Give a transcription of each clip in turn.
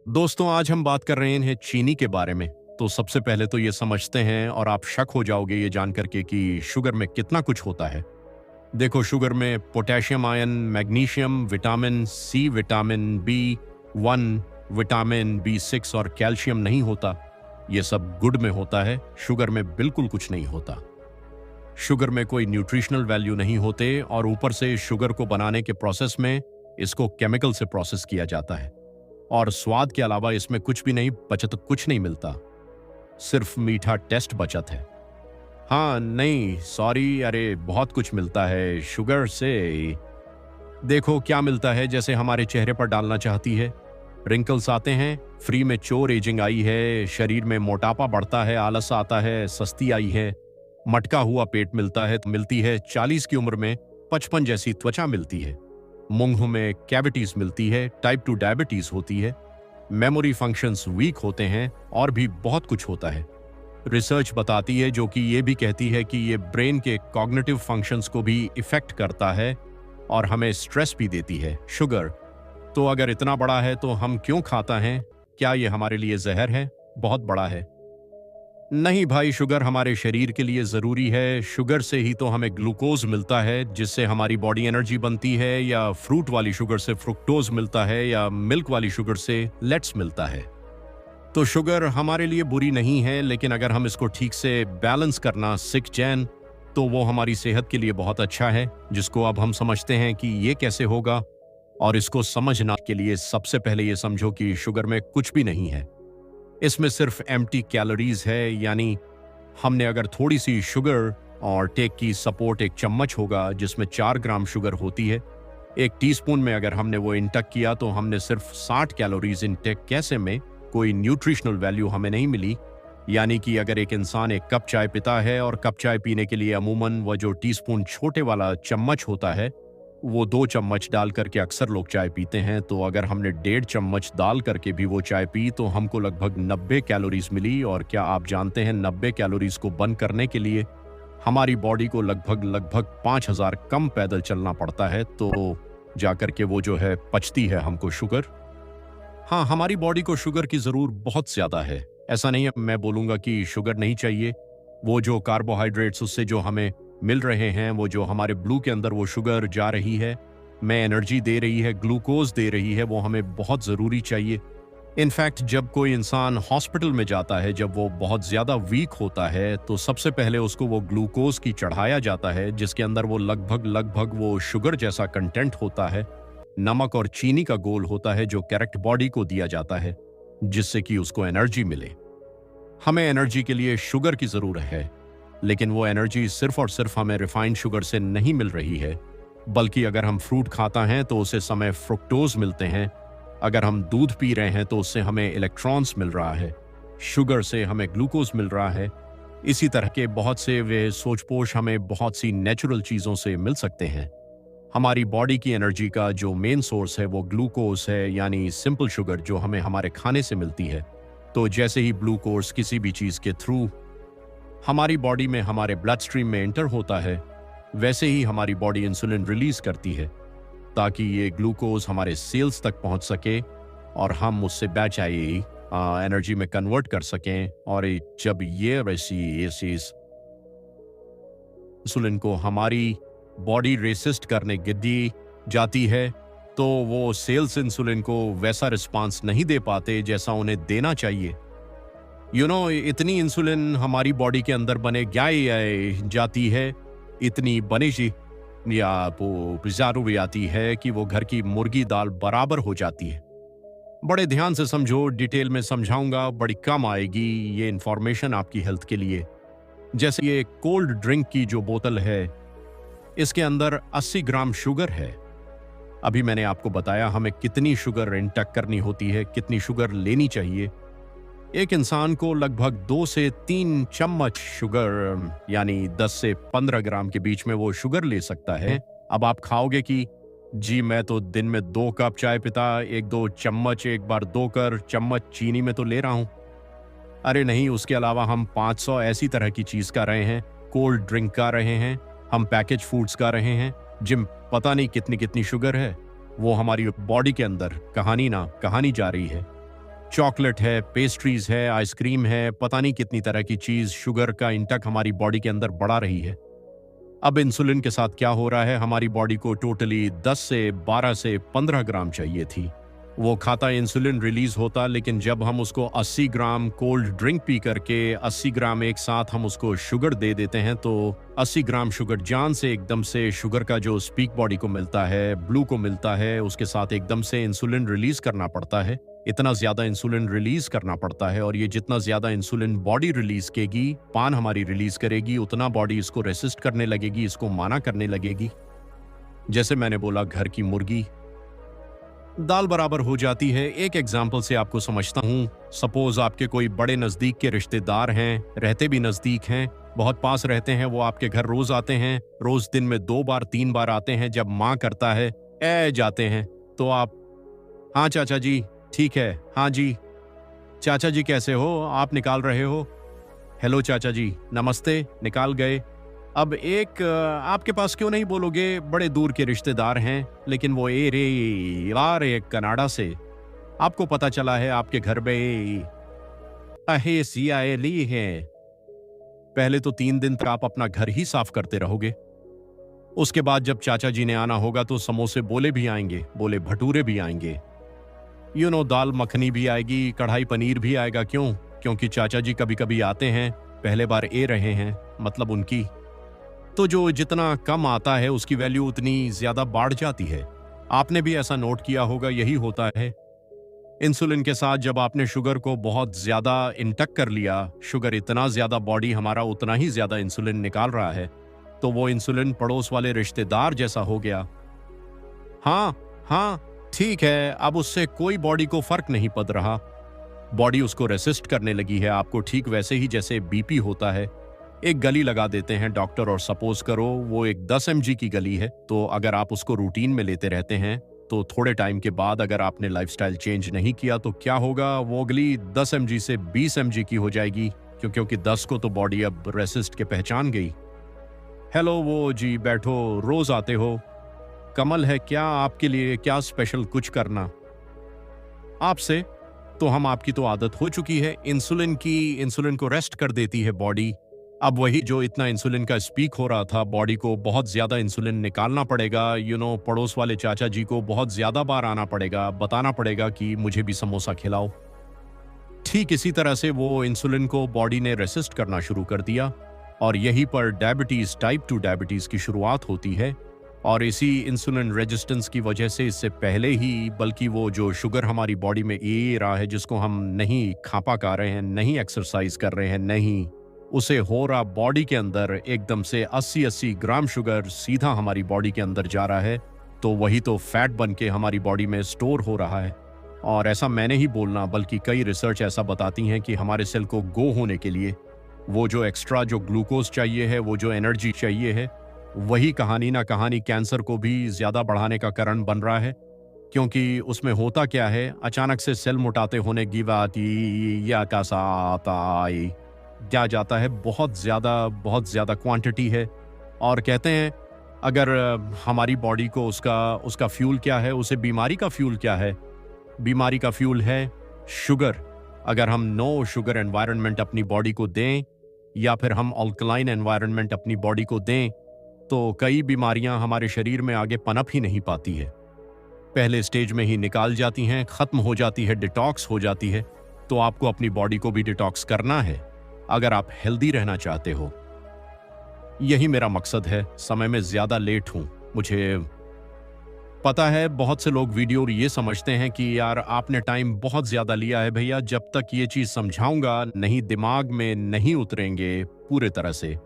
दोस्तों, आज हम बात कर रहे हैं चीनी के बारे में। तो सबसे पहले तो ये समझते हैं और आप शक हो जाओगे ये जान करके कि शुगर में कितना कुछ होता है। देखो, शुगर में potassium ion, magnesium, vitamin C, vitamin B 1, vitamin B 6 और कैल्शियम नहीं होता। ये सब गुड में होता है, शुगर में बिल्कुल कुछ नहीं होता। शुगर में कोई न्यूट्रिशनल वैल्यू नहीं होते और ऊपर से शुगर को बनाने के प्रोसेस में इसको केमिकल से प्रोसेस किया जाता है। और स्वाद के अलावा इसमें कुछ भी नहीं, बचत कुछ नहीं मिलता, सिर्फ मीठा टेस्ट बचत है। हाँ नहीं, सॉरी, अरे बहुत कुछ मिलता है शुगर से। देखो क्या मिलता है, जैसे हमारे चेहरे पर डालना चाहती है, रिंकल्स आते हैं, फ्री में चोर एजिंग आई है, शरीर में मोटापा बढ़ता है, आलस आता है, सस्ती आई है, मटका हुआ पेट मिलता है, मिलती है 40 की उम्र में 55 जैसी त्वचा मिलती है, मुंह में कैविटीज मिलती है, टाइप 2 डायबिटीज होती है, मेमोरी फंक्शंस वीक होते हैं और भी बहुत कुछ होता है। रिसर्च बताती है जो कि ये भी कहती है कि ये ब्रेन के कॉग्निटिव फंक्शंस को भी इफेक्ट करता है और हमें स्ट्रेस भी देती है शुगर। तो अगर इतना बड़ा है तो हम क्यों खाता हैं? क्या ये हमारे लिए जहर है? बहुत बड़ा है। नहीं भाई, शुगर हमारे शरीर के लिए जरूरी है। शुगर से ही तो हमें ग्लूकोज मिलता है जिससे हमारी बॉडी एनर्जी बनती है, या फ्रूट वाली शुगर से फ्रुक्टोज मिलता है, या मिल्क वाली शुगर से लेट्स मिलता है। तो शुगर हमारे लिए बुरी नहीं है, लेकिन अगर हम इसको ठीक से बैलेंस करना सीख जाएं तो वो हमारी सेहत के लिए बहुत अच्छा है, जिसको अब हम समझते हैं कि ये कैसे होगा। और इसको समझना के लिए सबसे पहले ये समझो कि शुगर में कुछ भी नहीं है, इसमें सिर्फ एम्प्टी कैलोरीज है। यानी हमने अगर थोड़ी सी शुगर और टेक की सपोर्ट, एक चम्मच होगा जिसमें 4 ग्राम शुगर होती है, एक टीस्पून में अगर हमने वो इंटेक किया तो हमने सिर्फ 60 कैलोरीज इंटेक। कैसे में कोई न्यूट्रिशनल वैल्यू हमें नहीं मिली। यानी कि अगर एक इंसान एक कप चाय पीता है और कप चाय पीने के लिए अमूमन वह जो टीस्पून छोटे वाला चम्मच होता है वो 2 चम्मच डाल करके अक्सर लोग चाय पीते हैं, तो अगर हमने 1.5 चम्मच डाल करके भी वो चाय पी तो हमको लगभग 90 कैलोरीज मिली। और क्या आप जानते हैं 90 कैलोरीज को बर्न करने के लिए हमारी बॉडी को लगभग 5000 कम पैदल चलना पड़ता है, तो जाकर के वो जो है पचती है हमको शुगर। हाँ, हमारी बॉडी को शुगर की जरूर बहुत ज्यादा है। ऐसा नहीं है मैं बोलूंगा कि शुगर नहीं चाहिए। वो जो कार्बोहाइड्रेट्स उससे जो हमें मिल रहे हैं, वो जो हमारे ब्लू के अंदर वो शुगर जा रही है, में एनर्जी दे रही है, ग्लूकोज दे रही है, वो हमें बहुत ज़रूरी चाहिए। इनफैक्ट जब कोई इंसान हॉस्पिटल में जाता है, जब वो बहुत ज़्यादा वीक होता है, तो सबसे पहले उसको वो ग्लूकोज की चढ़ाया जाता है जिसके अंदर वो लगभग वो शुगर जैसा कंटेंट होता है, नमक और चीनी का गोल होता है जो करेक्ट बॉडी को दिया जाता है जिससे कि उसको एनर्जी मिले। हमें एनर्जी के लिए शुगर की ज़रूरत है, लेकिन वो एनर्जी सिर्फ और सिर्फ हमें रिफाइंड शुगर से नहीं मिल रही है, बल्कि अगर हम फ्रूट खाता हैं तो उससे हमें फ्रुक्टोज मिलते हैं, अगर हम दूध पी रहे हैं तो उससे हमें इलेक्ट्रॉन्स मिल रहा है, शुगर से हमें ग्लूकोज मिल रहा है। इसी तरह के बहुत से वे सोचपोश हमें बहुत सी नेचुरल चीज़ों से मिल सकते हैं। हमारी बॉडी की एनर्जी का जो मेन सोर्स है वो ग्लूकोज है, यानी सिंपल शुगर जो हमें हमारे खाने से मिलती है। तो जैसे ही ग्लूकोज किसी भी चीज़ के थ्रू हमारी बॉडी में, हमारे ब्लड स्ट्रीम में एंटर होता है, वैसे ही हमारी बॉडी इंसुलिन रिलीज करती है ताकि ये ग्लूकोज हमारे सेल्स तक पहुंच सके और हम उससे बैच आई एनर्जी में कन्वर्ट कर सकें। और जब ये वैसी इंसुलिन को हमारी बॉडी रेसिस्ट करने गिद्दी जाती है तो वो सेल्स इंसुलिन को वैसा रिस्पांस नहीं दे पाते जैसा उन्हें देना चाहिए। इतनी इंसुलिन हमारी बॉडी के अंदर बने जाती है, इतनी बने जी या वो भी आती है कि वो घर की मुर्गी दाल बराबर हो जाती है। बड़े ध्यान से समझो, डिटेल में समझाऊंगा, बड़ी कम आएगी ये इंफॉर्मेशन आपकी हेल्थ के लिए। जैसे ये कोल्ड ड्रिंक की जो बोतल है, इसके अंदर 80 ग्राम शुगर है। अभी मैंने आपको बताया हमें कितनी शुगर इंटेक करनी होती है, कितनी शुगर लेनी चाहिए। एक इंसान को लगभग 2 से 3 चम्मच शुगर, यानी 10 से 15 ग्राम के बीच में वो शुगर ले सकता है। अब आप खाओगे कि जी मैं तो दिन में 2 कप चाय पीता, 1-2 चम्मच, एक बार 2 कर चम्मच चीनी में तो ले रहा हूं। अरे नहीं, उसके अलावा हम 500 ऐसी तरह की चीज का रहे हैं, कोल्ड ड्रिंक का रहे हैं, हम पैकेज फूड्स का रहे हैं, जिम पता नहीं कितनी कितनी शुगर है, वो हमारी बॉडी के अंदर कहानी जा रही है। चॉकलेट है, पेस्ट्रीज है, आइसक्रीम है, पता नहीं कितनी तरह की चीज शुगर का इंटेक हमारी बॉडी के अंदर बढ़ा रही है। अब इंसुलिन के साथ क्या हो रहा है, हमारी बॉडी को टोटली 10 से 12 से 15 ग्राम चाहिए थी। वो खाता इंसुलिन रिलीज होता, लेकिन जब हम उसको 80 ग्राम कोल्ड ड्रिंक पी करके 80 ग्राम एक साथ हम उसको शुगर दे देते हैं, तो 80 ग्राम शुगर जान से एकदम से शुगर का जो स्पीक बॉडी को मिलता है, ब्लू को मिलता है, उसके साथ एकदम से इंसुलिन रिलीज करना पड़ता है। इतना ज्यादा इंसुलिन रिलीज करना पड़ता है, और ये जितना ज्यादा इंसुलिन बॉडी रिलीज करेगी, पान हमारी रिलीज करेगी, उतना बॉडी इसको रेसिस्ट करने लगेगी, इसको माना करने लगेगी। जैसे मैंने बोला, घर की मुर्गी दाल बराबर हो जाती है। एक एग्जाम्पल से आपको समझता हूँ। सपोज आपके कोई बड़े नजदीक के रिश्तेदार हैं, रहते भी नजदीक हैं, बहुत पास रहते हैं, वो आपके घर रोज आते हैं, रोज दिन में 2 बार 3 बार आते हैं। जब माँ करता है ए जाते हैं, तो आप हाँ चाचा जी ठीक है, हाँ जी चाचा जी कैसे हो, आप निकाल रहे हो, हेलो चाचा जी नमस्ते, निकाल गए। अब एक आपके पास क्यों नहीं बोलोगे, बड़े दूर के रिश्तेदार हैं, लेकिन वो ए रे यार एक कनाडा से आपको पता चला है आपके घर में अहे सिया ली है। पहले तो 3 दिन तक आप अपना घर ही साफ करते रहोगे। उसके बाद जब चाचा जी ने आना होगा तो समोसे बोले भी आएंगे, बोले भटूरे भी आएंगे, दाल मखनी भी आएगी, कढ़ाई पनीर भी आएगा। क्यों? क्योंकि चाचा जी कभी कभी आते हैं, पहले बार ए रहे हैं, मतलब उनकी, तो जो जितना कम आता है उसकी वैल्यू उतनी ज्यादा बढ़ जाती है। आपने भी ऐसा नोट किया होगा, यही होता है इंसुलिन के साथ। जब आपने शुगर को बहुत ज्यादा इंटक कर लिया, शुगर इतना ज्यादा, बॉडी हमारा उतना ही ज्यादा इंसुलिन निकाल रहा है, तो वो इंसुलिन पड़ोस वाले रिश्तेदार जैसा हो गया। हाँ हाँ ठीक है, अब उससे कोई बॉडी को फर्क नहीं पड़ रहा, बॉडी उसको रेसिस्ट करने लगी है आपको, ठीक वैसे ही जैसे बीपी होता है। एक गली लगा देते हैं डॉक्टर, और सपोज करो वो एक 10 mg की गली है, तो अगर आप उसको रूटीन में लेते रहते हैं, तो थोड़े टाइम के बाद अगर आपने लाइफस्टाइल चेंज नहीं किया तो क्या होगा, वो गली 10 mg से 20 mg की हो जाएगी, क्योंकि 10 को तो बॉडी अब रेसिस्ट के पहचान गई। हेलो वो जी बैठो, रोज आते हो, कमल है क्या आपके लिए, क्या स्पेशल कुछ करना आपसे? तो हम आपकी तो आदत हो चुकी है इंसुलिन की, इंसुलिन को रेस्ट कर देती है बॉडी। अब वही जो इतना इंसुलिन का स्पीक हो रहा था, बॉडी को बहुत ज्यादा इंसुलिन निकालना पड़ेगा। पड़ोस वाले चाचा जी को बहुत ज्यादा बार आना पड़ेगा, बताना पड़ेगा कि मुझे भी समोसा खिलाओ। ठीक इसी तरह से वो इंसुलिन को बॉडी ने रेसिस्ट करना शुरू कर दिया, और यहीं पर डायबिटीज, टाइप 2 डायबिटीज की शुरुआत होती है। और इसी इंसुलिन रेजिस्टेंस की वजह से, इससे पहले ही, बल्कि वो जो शुगर हमारी बॉडी में ए रहा है, जिसको हम नहीं खा पा रहे हैं, नहीं एक्सरसाइज कर रहे हैं, नहीं उसे हो रहा, बॉडी के अंदर एकदम से 80-80 ग्राम शुगर सीधा हमारी बॉडी के अंदर जा रहा है, तो वही तो फैट बन के हमारी बॉडी में स्टोर हो रहा है। और ऐसा मैंने ही बोलना, बल्कि कई रिसर्च ऐसा बताती हैं कि हमारे सेल को गो होने के लिए वो जो एक्स्ट्रा जो ग्लूकोज चाहिए है, वो जो एनर्जी चाहिए है, वही कहानी ना कहानी कैंसर को भी ज्यादा बढ़ाने का कारण बन रहा है। क्योंकि उसमें होता क्या है, अचानक से सेल मोटाते होने की बात या कैसा आता क्या जाता है, बहुत ज्यादा क्वांटिटी है। और कहते हैं अगर हमारी बॉडी को उसका फ्यूल क्या है, उसे बीमारी का फ्यूल क्या है, बीमारी का फ्यूल है शुगर। अगर हम नो शुगर एनवायरनमेंट अपनी बॉडी को दें, या फिर हम अल्कलाइन एनवायरनमेंट अपनी बॉडी को दें, तो कई बीमारियां हमारे शरीर में आगे पनप ही नहीं पाती है, पहले स्टेज में ही निकाल जाती हैं, खत्म हो जाती है, डिटॉक्स हो जाती है। तो आपको अपनी बॉडी को भी डिटॉक्स करना है अगर आप हेल्दी रहना चाहते हो। यही मेरा मकसद है। समय में ज्यादा लेट हूं, मुझे पता है। बहुत से लोग वीडियो ये समझते हैं कि यार आपने टाइम बहुत ज्यादा लिया है भैया, जब तक ये चीज समझाऊंगा नहीं, दिमाग में नहीं उतरेंगे पूरे तरह से,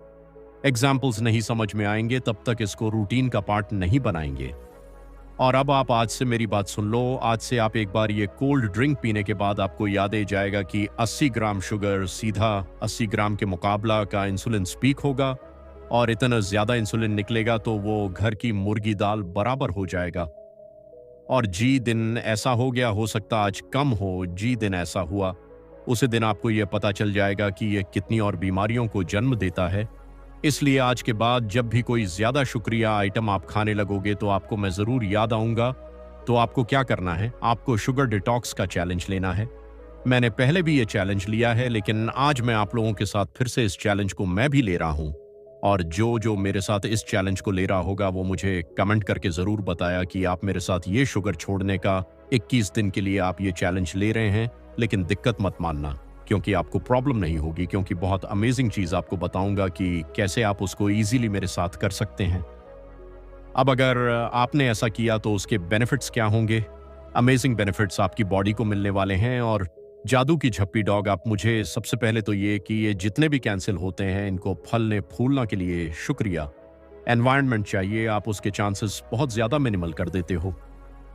एग्जाम्पल्स नहीं समझ में आएंगे, तब तक इसको रूटीन का पार्ट नहीं बनाएंगे। और अब आप आज से मेरी बात सुन लो, आज से आप एक बार ये कोल्ड ड्रिंक पीने के बाद आपको याद ही जाएगा कि 80 ग्राम शुगर सीधा 80 ग्राम के मुकाबला का इंसुलिन स्पीक होगा, और इतना ज्यादा इंसुलिन निकलेगा तो वो घर की मुर्गी दाल बराबर हो जाएगा। और जी दिन ऐसा हो गया, हो सकता आज कम हो, जी दिन ऐसा हुआ, उसी दिन आपको ये पता चल जाएगा कि ये कितनी और बीमारियों को जन्म देता है। इसलिए आज के बाद जब भी कोई ज्यादा शुक्रिया आइटम आप खाने लगोगे तो आपको मैं जरूर याद आऊंगा। तो आपको क्या करना है, आपको शुगर डिटॉक्स का चैलेंज लेना है। मैंने पहले भी ये चैलेंज लिया है, लेकिन आज मैं आप लोगों के साथ फिर से इस चैलेंज को मैं भी ले रहा हूँ। और जो जो मेरे साथ इस चैलेंज को ले रहा होगा वो मुझे कमेंट करके ज़रूर बताया कि आप मेरे साथ ये शुगर छोड़ने का 21 दिन के लिए आप ये चैलेंज ले रहे हैं। लेकिन दिक्कत मत मानना, क्योंकि आपको प्रॉब्लम नहीं होगी, क्योंकि बहुत अमेजिंग चीज़ आपको बताऊंगा कि कैसे आप उसको ईजिली मेरे साथ कर सकते हैं। अब अगर आपने ऐसा किया तो उसके बेनिफिट्स क्या होंगे? अमेजिंग बेनिफिट्स आपकी बॉडी को मिलने वाले हैं। और जादू की झप्पी डॉग, आप मुझे सबसे पहले तो ये कि ये जितने भी कैंसिल होते हैं इनको फलने फूलना के लिए शुक्रिया। एनवायरनमेंट चाहिए, आप उसके चांसेस बहुत ज़्यादा मिनिमल कर देते हो।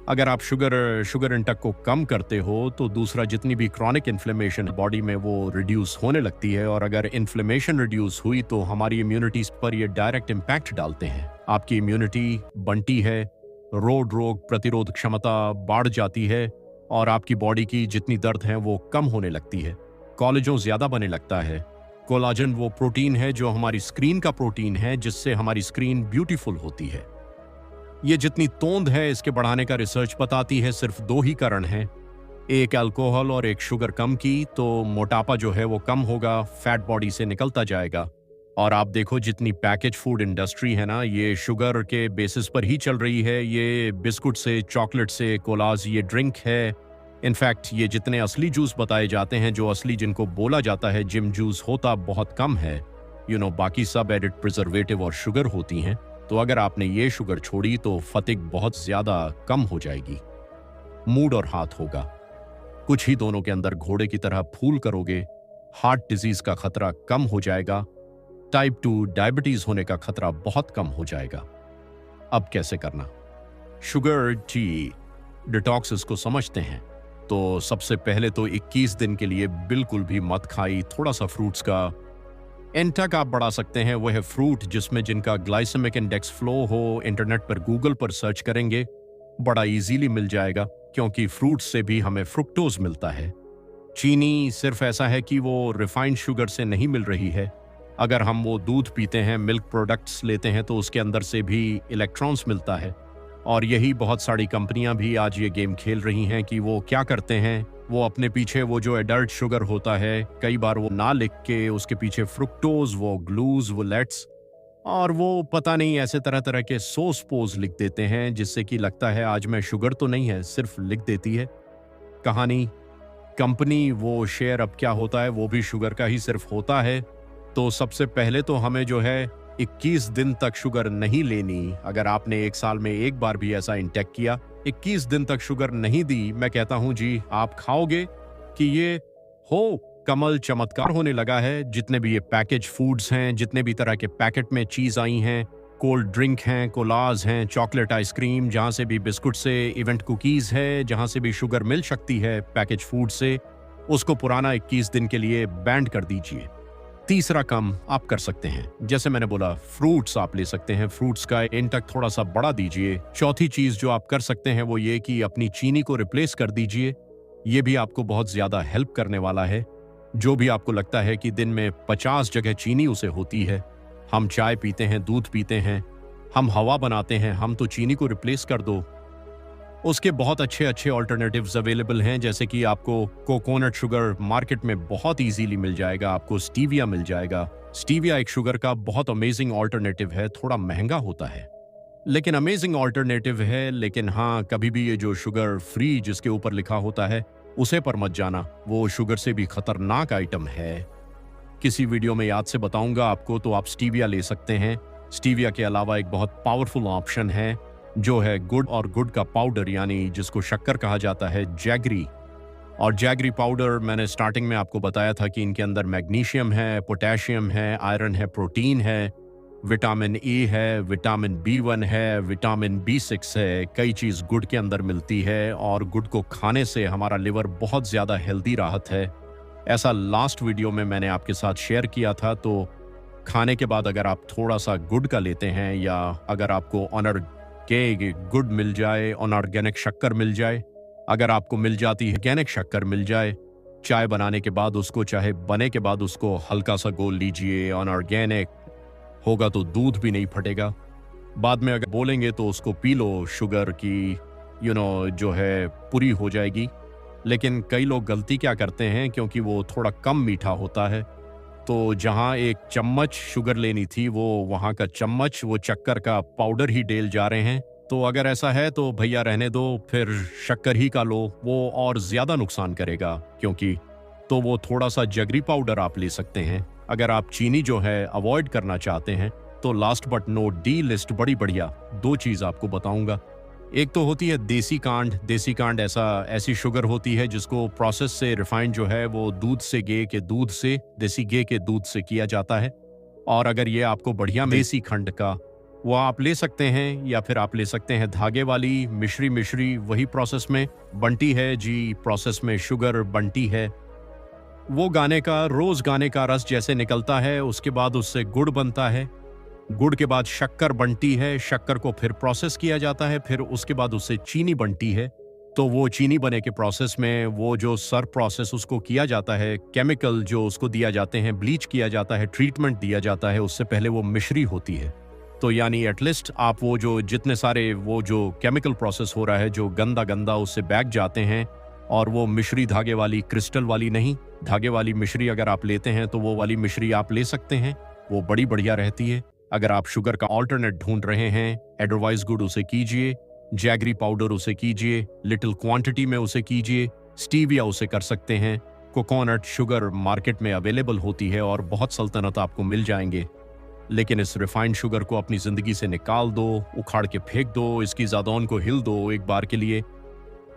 अगर आप शुगर इंटेक को कम करते हो तो दूसरा, जितनी भी क्रॉनिक इन्फ्लेमेशन बॉडी में वो रिड्यूस होने लगती है। और अगर इन्फ्लेमेशन रिड्यूस हुई तो हमारी इम्यूनिटी पर ये डायरेक्ट इम्पैक्ट डालते हैं। आपकी इम्यूनिटी बनती है, रोग प्रतिरोध क्षमता बढ़ जाती है और आपकी बॉडी की जितनी दर्द है वो कम होने लगती है। कोलेजन ज़्यादा बनने लगता है। कोलाजन वो प्रोटीन है जो हमारी स्क्रीन का प्रोटीन है, जिससे हमारी स्क्रीन ब्यूटीफुल होती है। ये जितनी तोंद है इसके बढ़ाने का रिसर्च बताती है सिर्फ दो ही कारण हैं, एक अल्कोहल और एक शुगर कम की। तो मोटापा जो है वो कम होगा, फैट बॉडी से निकलता जाएगा। और आप देखो जितनी पैकेज फूड इंडस्ट्री है ना, ये शुगर के बेसिस पर ही चल रही है। ये बिस्कुट से, चॉकलेट से, कोलाज, ये ड्रिंक है। इनफैक्ट ये जितने असली जूस बताए जाते हैं, जो असली जिनको बोला जाता है जिम जूस, होता बहुत कम है। बाकी सब एडिड प्रिजर्वेटिव और शुगर होती हैं। तो अगर आपने ये शुगर छोड़ी तो फतिग बहुत ज्यादा कम हो जाएगी। मूड और हाथ होगा, कुछ ही दोनों के अंदर घोड़े की तरह फूल करोगे। हार्ट डिजीज का खतरा कम हो जाएगा। टाइप 2 डायबिटीज होने का खतरा बहुत कम हो जाएगा। अब कैसे करना? शुगर जी डिटॉक्स इसको समझते हैं। तो सबसे पहले तो 21 दिन के लिए बिल्कुल भी मत खाई। थोड़ा सा फ्रूट्स का इंटेक आप बढ़ा सकते हैं। वह है फ्रूट जिनका ग्लाइसेमिक इंडेक्स फ्लो हो। इंटरनेट पर, गूगल पर सर्च करेंगे, बड़ा इजीली मिल जाएगा, क्योंकि फ्रूट से भी हमें फ्रुक्टोज मिलता है। चीनी सिर्फ ऐसा है कि वो रिफाइंड शुगर से नहीं मिल रही है। अगर हम वो दूध पीते हैं, मिल्क प्रोडक्ट्स लेते हैं, तो उसके अंदर से भी इलेक्ट्रॉन्स मिलता है। और यही बहुत सारी कंपनियां भी आज ये गेम खेल रही हैं कि वो क्या करते हैं, वो अपने पीछे वो जो एडल्ट शुगर होता है, कई बार वो ना लिख के उसके पीछे फ्रुक्टोज, वो ग्लूज, वो लेट्स और वो पता नहीं ऐसे तरह तरह के सोस पोज लिख देते हैं, जिससे कि लगता है आज में शुगर तो नहीं है, सिर्फ लिख देती है। कहानी कंपनी, वो शेयर अब क्या होता है, वो भी शुगर का ही सिर्फ होता है। तो सबसे पहले तो हमें जो है 21 दिन तक शुगर नहीं लेनी। अगर आपने एक साल में एक बार भी ऐसा इंटेक किया, 21 दिन तक शुगर नहीं दी, मैं कहता हूं जी आप खाओगे कि ये हो कमल चमत्कार होने लगा है। जितने भी ये पैकेज फूड्स हैं, जितने भी तरह के पैकेट में चीज आई हैं, कोल्ड ड्रिंक हैं, कोलाज हैं, चॉकलेट आइसक्रीम, जहां से भी बिस्कुट से इवेंट कुकीज है, जहां से भी शुगर मिल सकती है पैकेज फूड से, उसको पुराना 21 दिन के लिए बैंड कर दीजिए। तीसरा काम आप कर सकते हैं, जैसे मैंने बोला, फ्रूट्स आप ले सकते हैं, फ्रूट्स का इंटेक थोड़ा सा बढ़ा दीजिए। चौथी चीज जो आप कर सकते हैं वो ये कि अपनी चीनी को रिप्लेस कर दीजिए। ये भी आपको बहुत ज्यादा हेल्प करने वाला है। जो भी आपको लगता है कि दिन में 50 जगह चीनी उसे होती है, हम चाय पीते हैं, दूध पीते हैं, हम हवा बनाते हैं, हम तो चीनी को रिप्लेस कर दो। उसके बहुत अच्छे अच्छे ऑल्टरनेटिव्स अवेलेबल हैं, जैसे कि आपको कोकोनट शुगर मार्केट में बहुत इजीली मिल जाएगा, आपको स्टीविया मिल जाएगा। स्टीविया एक शुगर का बहुत अमेजिंग ऑल्टरनेटिव है, थोड़ा महंगा होता है लेकिन अमेजिंग ऑल्टरनेटिव है। लेकिन हाँ, कभी भी ये जो शुगर फ्री जिसके ऊपर लिखा होता है उसे पर मत जाना, वो शुगर से भी खतरनाक आइटम है। किसी वीडियो में याद से बताऊंगा आपको, तो आप स्टीविया ले सकते हैं। स्टीविया के अलावा एक बहुत पावरफुल ऑप्शन है जो है गुड़ और गुड़ का पाउडर, यानी जिसको शक्कर कहा जाता है, जैगरी। और जैगरी पाउडर मैंने स्टार्टिंग में आपको बताया था कि इनके अंदर मैग्नीशियम है, पोटेशियम है, आयरन है, प्रोटीन है, विटामिन ए है, विटामिन B1 है, विटामिन B6 है। कई चीज़ गुड़ के अंदर मिलती है और गुड़ को खाने से हमारा लिवर बहुत ज़्यादा हेल्दी राहत है। ऐसा लास्ट वीडियो में मैंने आपके साथ शेयर किया था। तो खाने के बाद अगर आप थोड़ा सा गुड़ का लेते हैं, या अगर आपको ऑर्गेनिक गुड़ मिल जाए, ऑर्गेनिक शक्कर मिल जाए, अगर आपको मिल जाती है ऑर्गेनिक शक्कर मिल जाए, चाय बनाने के बाद उसको, चाहे बने के बाद उसको हल्का सा घोल लीजिए। ऑर्गेनिक होगा तो दूध भी नहीं फटेगा। बाद में अगर बोलेंगे तो उसको पी लो, शुगर की जो है पूरी हो जाएगी। लेकिन कई लोग गलती क्या करते हैं, क्योंकि वो थोड़ा कम मीठा होता है, तो जहाँ एक चम्मच शुगर लेनी थी वो वहाँ का चम्मच वो शक्कर का पाउडर ही डेल जा रहे हैं। तो अगर ऐसा है तो भैया रहने दो, फिर शक्कर ही का लो, वो और ज़्यादा नुकसान करेगा। क्योंकि तो वो थोड़ा सा जगरी पाउडर आप ले सकते हैं। अगर आप चीनी जो है अवॉइड करना चाहते हैं तो last but note D list बड़ी बढ़िया दो चीज़ आपको बताऊंगा। एक तो होती है देसी कांड। देसी कांड ऐसी शुगर होती है जिसको प्रोसेस से रिफाइंड जो है वो दूध से गे के दूध से देसी गे के दूध से किया जाता है। और अगर ये आपको बढ़िया देसी खंड का वो आप ले सकते हैं, या फिर आप ले सकते हैं धागे वाली मिश्री। मिश्री वही प्रोसेस में बनती है जी, प्रोसेस में शुगर बनती है। वो गाने का रोज गाने का रस जैसे निकलता है, उसके बाद उससे गुड़ बनता है, गुड़ के बाद शक्कर बनती है, शक्कर को फिर प्रोसेस किया जाता है, फिर उसके बाद उससे चीनी बनती है। तो वो चीनी बने के प्रोसेस में वो जो सर प्रोसेस उसको किया जाता है, केमिकल जो उसको दिया जाते हैं, ब्लीच किया जाता है, ट्रीटमेंट दिया जाता है, उससे पहले वो मिश्री होती है। तो यानी एटलीस्ट आप वो जो जितने सारे वो जो केमिकल प्रोसेस हो रहा है जो गंदा गंदा उससे बैग जाते हैं, और वो मिश्री धागे वाली क्रिस्टल वाली नहीं, धागे वाली मिश्री अगर आप लेते हैं तो वो वाली मिश्री आप ले सकते हैं, वो बड़ी बढ़िया रहती है। अगर आप शुगर का ऑल्टरनेट ढूंढ रहे हैं, एडरवाइज गुड उसे कीजिए, जैगरी पाउडर उसे कीजिए, लिटिल क्वांटिटी में उसे कीजिए, स्टीविया उसे कर सकते हैं। कोकोनट शुगर मार्केट में अवेलेबल होती है और बहुत सल्तनत आपको मिल जाएंगे। लेकिन इस रिफाइंड शुगर को अपनी जिंदगी से निकाल दो, उखाड़ के फेंक दो, इसकी ज़ादौन को हिल दो एक बार के लिए।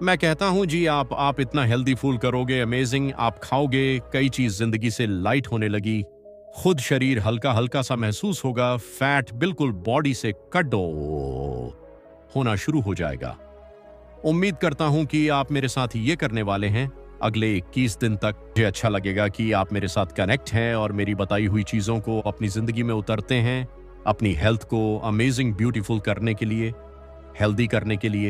मैं कहता हूं जी, आप इतना हेल्दी फूल करोगे, अमेजिंग आप खाओगे, कई चीज जिंदगी से लाइट होने लगी, खुद शरीर हल्का हल्का सा महसूस होगा, फैट बिल्कुल बॉडी से कट होना शुरू हो जाएगा। उम्मीद करता हूं कि आप मेरे साथ ये करने वाले हैं अगले 21 दिन तक। मुझे अच्छा लगेगा कि आप मेरे साथ कनेक्ट हैं और मेरी बताई हुई चीजों को अपनी जिंदगी में उतरते हैं, अपनी हेल्थ को अमेजिंग ब्यूटीफुल करने के लिए, हेल्दी करने के लिए।